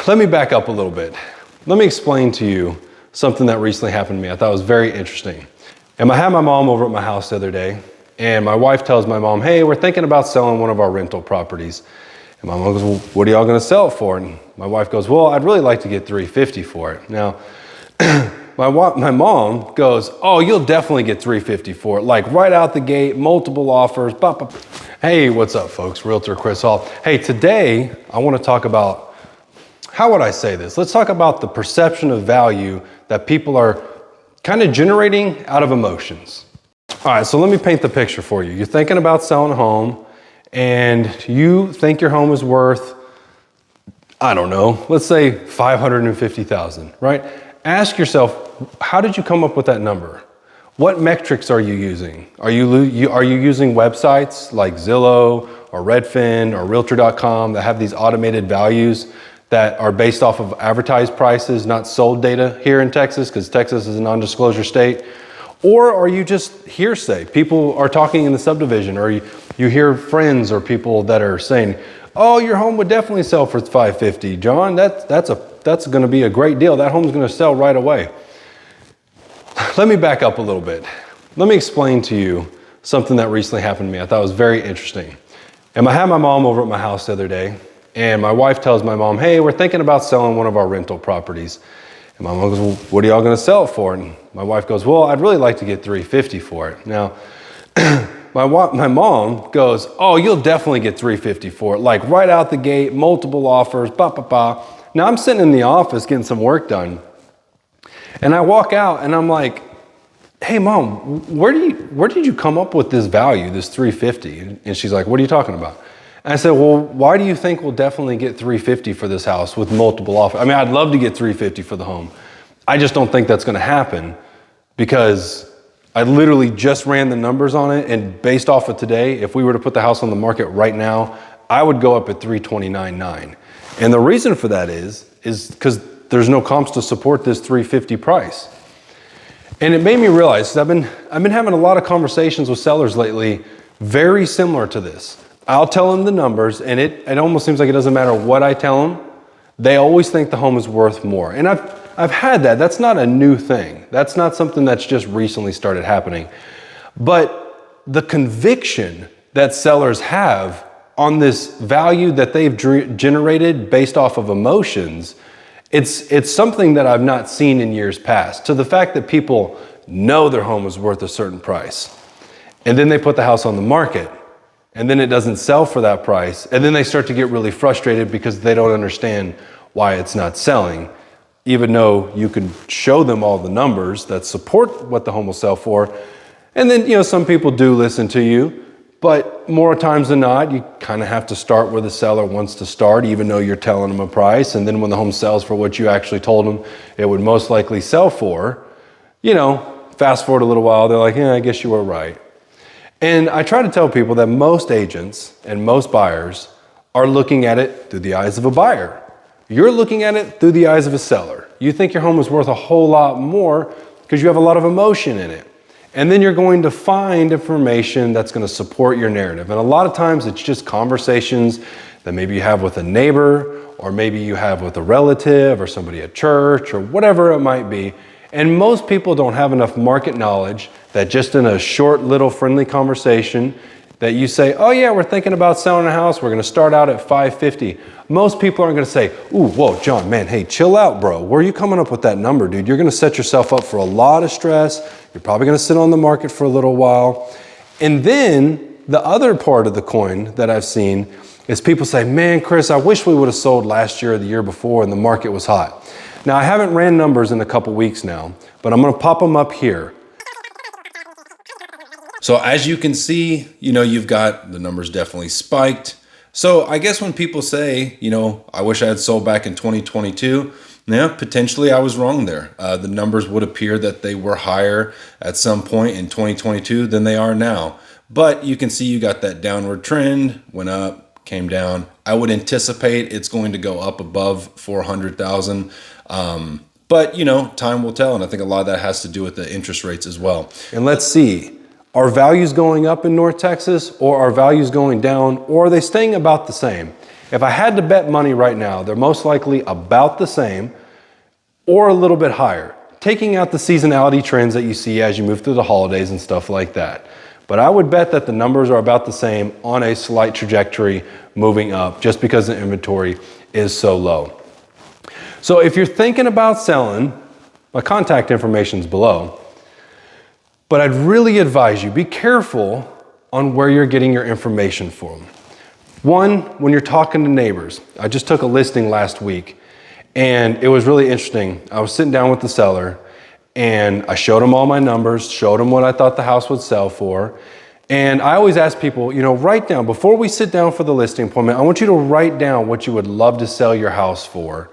Let me back up a little bit. Let me explain to you something that recently happened to me I thought was very interesting. And I had my mom over at my house the other day, and my wife tells my mom, hey, we're thinking about selling one of our rental properties. And my mom goes, well, what are y'all gonna sell it for? And my wife goes, well, I'd really like to get $350 for it. Now, my mom goes, oh, you'll definitely get $350 for it. Like right out the gate, multiple offers. Hey, what's up, folks? Realtor Chris Hall. Hey, today I wanna talk about, how would I say this? Let's talk about the perception of value that people are kind of generating out of emotions. All right, so let me paint the picture for you. You're thinking about selling a home and you think your home is worth, I don't know, let's say $550,000, right? Ask yourself, how did you come up with that number? What metrics are you using? Are you using websites like Zillow or Redfin or Realtor.com that have these automated values that are based off of advertised prices, not sold data here in Texas, because Texas is a non-disclosure state? Or are you just hearsay? People are talking in the subdivision, or you hear friends or people that are saying, oh, your home would definitely sell for $550, John. That's gonna be a great deal. That home's gonna sell right away. Let me back up a little bit. Let me explain to you something that recently happened to me I thought was very interesting. And I had my mom over at my house the other day, and my wife tells my mom, hey, we're thinking about selling one of our rental properties. And my mom goes, well, what are y'all gonna sell it for? And my wife goes, well, I'd really like to get $350 for it. Now, my mom goes, oh, you'll definitely get $350 for it. Like right out the gate, multiple offers, Now I'm sitting in the office getting some work done. And I walk out and I'm like, hey mom, where did you come up with this value, this $350? And she's like, what are you talking about? And I said, well, why do you think we'll definitely get $350 for this house with multiple offers? I mean, I'd love to get $350 for the home. I just don't think that's gonna happen, because I literally just ran the numbers on it, and based off of today, if we were to put the house on the market right now, I would go up at $329,900. And the reason for that is because there's no comps to support this $350 price. And it made me realize, I've been having a lot of conversations with sellers lately, very similar to this. I'll tell them the numbers, and it almost seems like it doesn't matter what I tell them. They always think the home is worth more. And I've had that. That's not a new thing. That's not something that's just recently started happening. But the conviction that sellers have on this value that they've generated based off of emotions, it's something that I've not seen in years past. To the fact that people know their home is worth a certain price, and then they put the house on the market, and then it doesn't sell for that price, and then they start to get really frustrated because they don't understand why it's not selling, even though you can show them all the numbers that support what the home will sell for. And then, some people do listen to you, but more times than not, you kind of have to start where the seller wants to start, even though you're telling them a price. And then when the home sells for what you actually told them it would most likely sell for, fast forward a little while, they're like, yeah, I guess you were right. And I try to tell people that most agents and most buyers are looking at it through the eyes of a buyer. You're looking at it through the eyes of a seller. You think your home is worth a whole lot more because you have a lot of emotion in it. And then you're going to find information that's going to support your narrative. And a lot of times it's just conversations that maybe you have with a neighbor, or maybe you have with a relative or somebody at church or whatever it might be. And most people don't have enough market knowledge that just in a short little friendly conversation that you say, oh yeah, we're thinking about selling a house, we're gonna start out at $550. Most people aren't gonna say, ooh, whoa, John, man, hey, chill out, bro. Where are you coming up with that number, dude? You're gonna set yourself up for a lot of stress. You're probably gonna sit on the market for a little while. And then the other part of the coin that I've seen is people say, man, Chris, I wish we would have sold last year or the year before and the market was hot. Now, I haven't ran numbers in a couple weeks now, but I'm gonna pop them up here. So as you can see, you've got the numbers definitely spiked. So I guess when people say, I wish I had sold back in 2022, yeah, potentially I was wrong there. The numbers would appear that they were higher at some point in 2022 than they are now. But you can see you got that downward trend, went up, came down. I would anticipate it's going to go up above 400,000. But time will tell. And I think a lot of that has to do with the interest rates as well. And let's see. Are values going up in North Texas, or are values going down, or are they staying about the same? If I had to bet money right now, they're most likely about the same or a little bit higher, taking out the seasonality trends that you see as you move through the holidays and stuff like that. But I would bet that the numbers are about the same on a slight trajectory moving up just because the inventory is so low. So if you're thinking about selling, my contact information is below, but I'd really advise you, be careful on where you're getting your information from. One, when you're talking to neighbors. I just took a listing last week and it was really interesting. I was sitting down with the seller and I showed him all my numbers, showed him what I thought the house would sell for. And I always ask people, write down, before we sit down for the listing appointment, I want you to write down what you would love to sell your house for.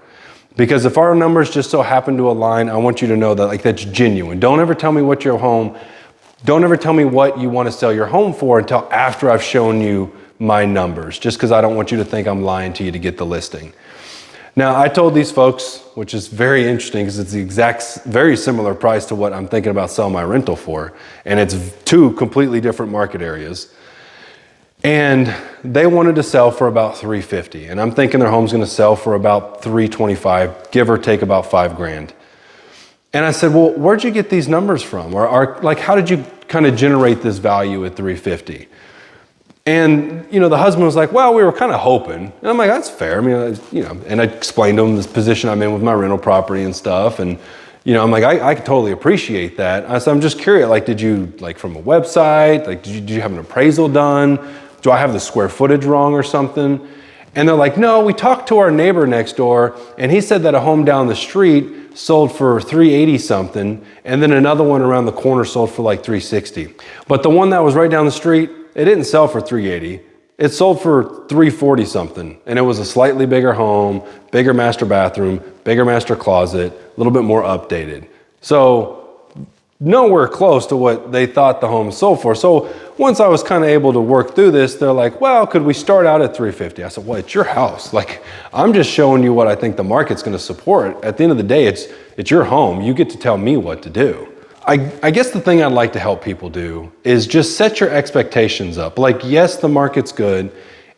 Because if our numbers just so happen to align, I want you to know that that's genuine. Don't ever tell me what you want to sell your home for until after I've shown you my numbers, just because I don't want you to think I'm lying to you to get the listing. Now, I told these folks, which is very interesting because it's the exact, very similar price to what I'm thinking about selling my rental for, and it's two completely different market areas. And they wanted to sell for about $350,000, and I'm thinking their home's going to sell for about $325,000, give or take about $5,000. And I said, well, where'd you get these numbers from? Or how did you kind of generate this value at $350,000? And, the husband was like, well, we were kind of hoping. And I'm like, that's fair. I mean, and I explained to him this position I'm in with my rental property and stuff. And, I'm like, I could totally appreciate that. I said, I'm just curious, did you, from a website, did you have an appraisal done? Do I have the square footage wrong or something? And they're like, no, we talked to our neighbor next door and he said that a home down the street sold for $380 something, and then another one around the corner sold for like $360. But the one that was right down the street, it didn't sell for $380. It sold for $340 something, and it was a slightly bigger home, bigger master bathroom, bigger master closet, a little bit more updated. So nowhere close to what they thought the home sold for. So once I was kind of able to work through this, they're like, well, could we start out at $350? I said, well, it's your house. I'm just showing you what I think the market's going to support. At the end of the day, it's your home. You get to tell me what to do. I guess the thing I'd like to help people do is just set your expectations up. Yes, the market's good.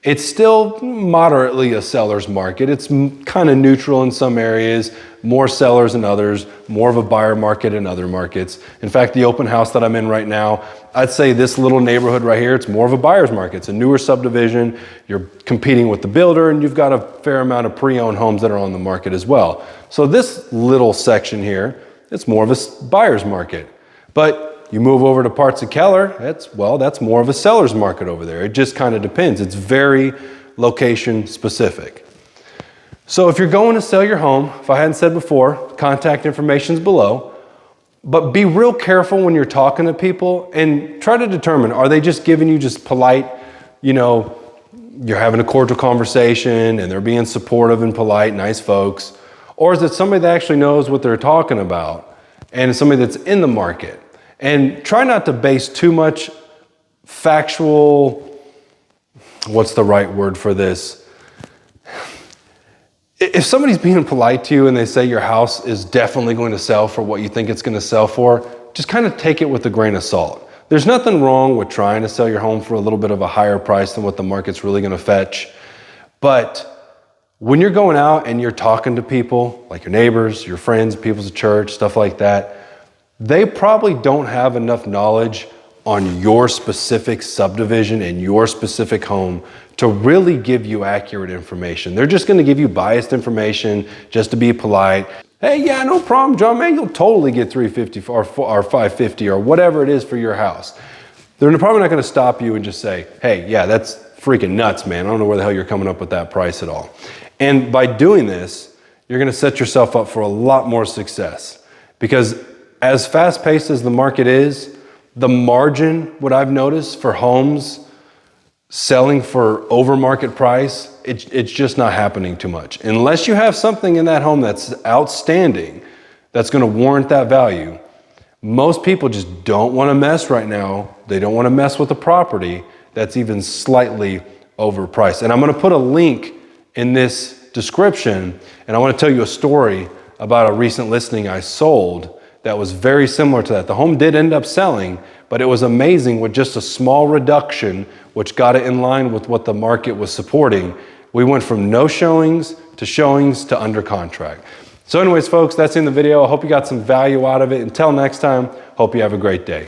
It's still moderately a seller's market. It's kind of neutral in some areas, more sellers in others, more of a buyer market in other markets. In fact, the open house that I'm in right now, I'd say this little neighborhood right here, it's more of a buyer's market. It's a newer subdivision. You're competing with the builder, and you've got a fair amount of pre-owned homes that are on the market as well. So this little section here, it's more of a buyer's market. But you move over to parts of Keller, that's more of a seller's market over there. It just kind of depends. It's very location specific. So if you're going to sell your home, if I hadn't said before, contact information is below, but be real careful when you're talking to people and try to determine, are they just giving you just polite, you're having a cordial conversation and they're being supportive and polite, nice folks, or is it somebody that actually knows what they're talking about and it's somebody that's in the market? And try not to base too much factual, what's the right word for this? If somebody's being polite to you and they say your house is definitely going to sell for what you think it's going to sell for, just kind of take it with a grain of salt. There's nothing wrong with trying to sell your home for a little bit of a higher price than what the market's really going to fetch. But when you're going out and you're talking to people, like your neighbors, your friends, people at church, stuff like that, they probably don't have enough knowledge on your specific subdivision and your specific home to really give you accurate information. They're just going to give you biased information just to be polite. Hey, yeah, no problem, John, man, you'll totally get $350 or $550 or whatever it is for your house. They're probably not going to stop you and just say, hey, yeah, that's freaking nuts, man. I don't know where the hell you're coming up with that price at all. And by doing this, you're going to set yourself up for a lot more success, because as fast-paced as the market is, the margin, what I've noticed for homes selling for over market price, it's just not happening too much. Unless you have something in that home that's outstanding, that's going to warrant that value, most people just don't want to mess right now. They don't want to mess with a property that's even slightly overpriced. And I'm going to put a link in this description, and I want to tell you a story about a recent listing I sold that was very similar to that. The home did end up selling, but it was amazing with just a small reduction, which got it in line with what the market was supporting. We went from no showings to under contract. So anyways, folks, that's in the video. I hope you got some value out of it. Until next time, hope you have a great day.